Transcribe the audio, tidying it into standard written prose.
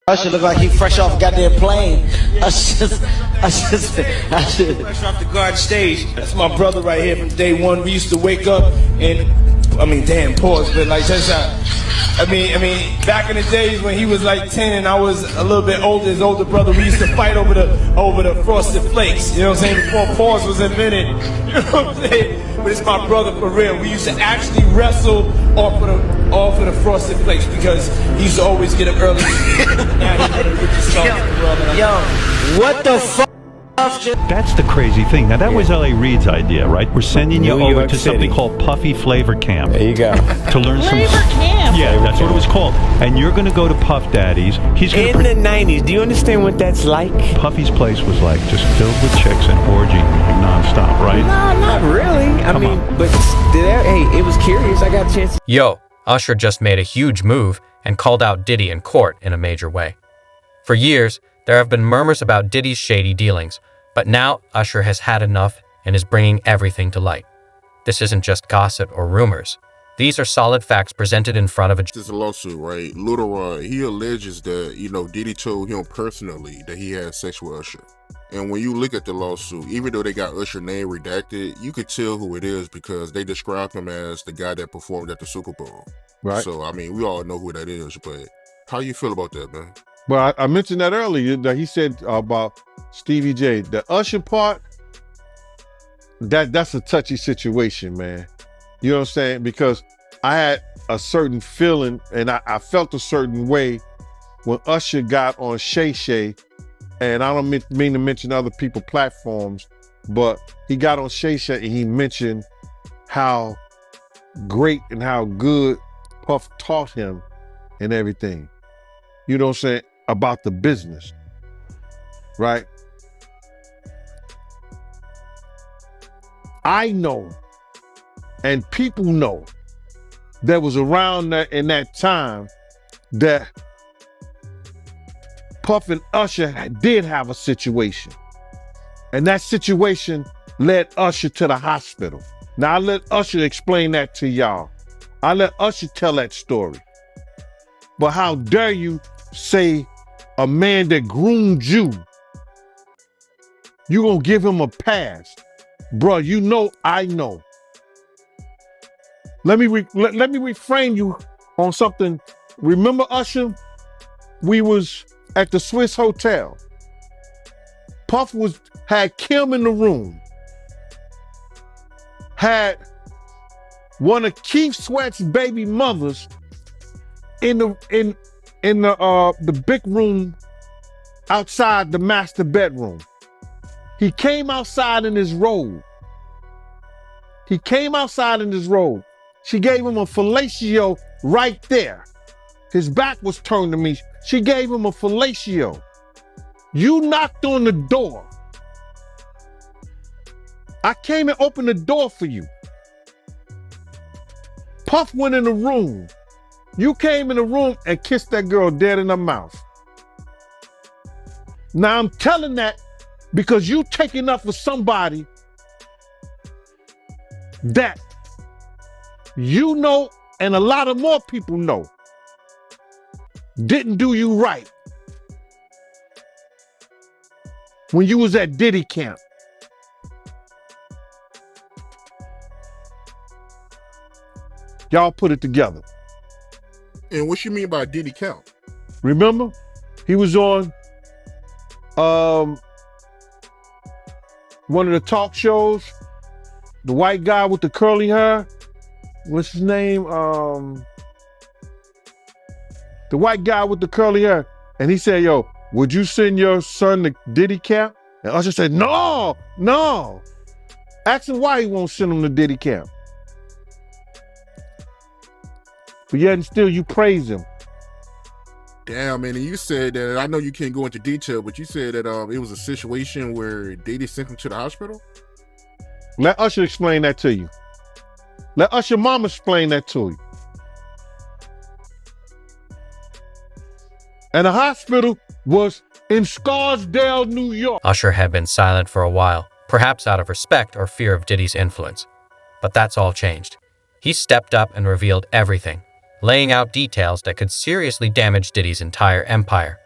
Usher look like he fresh off a goddamn plane. I just. Fresh off the guard stage. That's my brother right here from day one. We used to wake up and, damn, pause, but like that's how. Back in the days when he was like 10 and I was a little bit older, his older brother, we used to fight over the frosted flakes. You know what I'm saying? Before pause was invented. You know what I'm saying? But it's my brother for real. We used to actually wrestle off of the frosted flakes because he used to always get up early. Now he's the richest song in the world. Yo, what the fuck? That's the crazy thing. Now, that was L.A. Reid's idea, right? We're sending you New over York to something City. called Puffy Flavor Camp. There you go. To learn some... Flavor Camp? Yeah, that's what it was called. And you're going to go to Puff Daddy's. He's going In the 90s, do you understand what that's like? Puffy's place was like just filled with chicks and orgying like nonstop, right? No, not really. Come on. But hey, it was curious. I got a chance. Yo, Usher just made a huge move and called out Diddy in court in a major way. For years, there have been murmurs about Diddy's shady dealings, but now Usher has had enough and is bringing everything to light. This isn't just gossip or rumors. These are solid facts presented in front of a... This is a lawsuit, right? Lil Ron, he alleges that, Diddy told him personally that he had sex with Usher. And when you look at the lawsuit, even though they got Usher name redacted, you could tell who it is because they describe him as the guy that performed at the Super Bowl. Right. So, we all know who that is, but how you feel about that, man? Well, I mentioned that earlier, that he said about Stevie J. The Usher part, that's a touchy situation, man. You know what I'm saying? Because I had a certain feeling and I felt a certain way when Usher got on Shay Shay, and I don't mean to mention other people's platforms, but he got on Shay Shay and he mentioned how great and how good Puff taught him and everything. You know what I'm saying? About the business, right? I know, and people know, that was around in that time that Puff and Usher did have a situation. And that situation led Usher to the hospital. Now, I let Usher explain that to y'all. I let Usher tell that story. But how dare you say a man that groomed you, you gonna give him a pass? Bro, you know I know. Let me reframe you on something. Remember, Usher? We was at the Swiss Hotel. Puff had Kim in the room. Had one of Keith Sweat's baby mothers in the big room outside the master bedroom. He came outside in his robe. She gave him a fellatio right there. His back was turned to me. She gave him a fellatio. You knocked on the door. I came and opened the door for you. Puff went in the room. You came in the room and kissed that girl dead in her mouth. Now I'm telling that because you taking up for somebody that you know and a lot of more people know didn't do you right when you was at Diddy camp. Y'all put it together. And what you mean by Diddy count? Remember? He was on one of the talk shows, the white guy with the curly hair. What's his name? The white guy with the curly hair. And he said, yo, would you send your son to Diddy camp? And Usher said, no. Ask him why he won't send him to Diddy camp. But yet and still you praise him. Damn, man, and you said that, I know you can't go into detail, but you said that it was a situation where Diddy sent him to the hospital? Let Usher explain that to you. Let Usher mama explain that to you. And the hospital was in Scarsdale, New York. Usher had been silent for a while, perhaps out of respect or fear of Diddy's influence. But that's all changed. He stepped up and revealed everything, laying out details that could seriously damage Diddy's entire empire.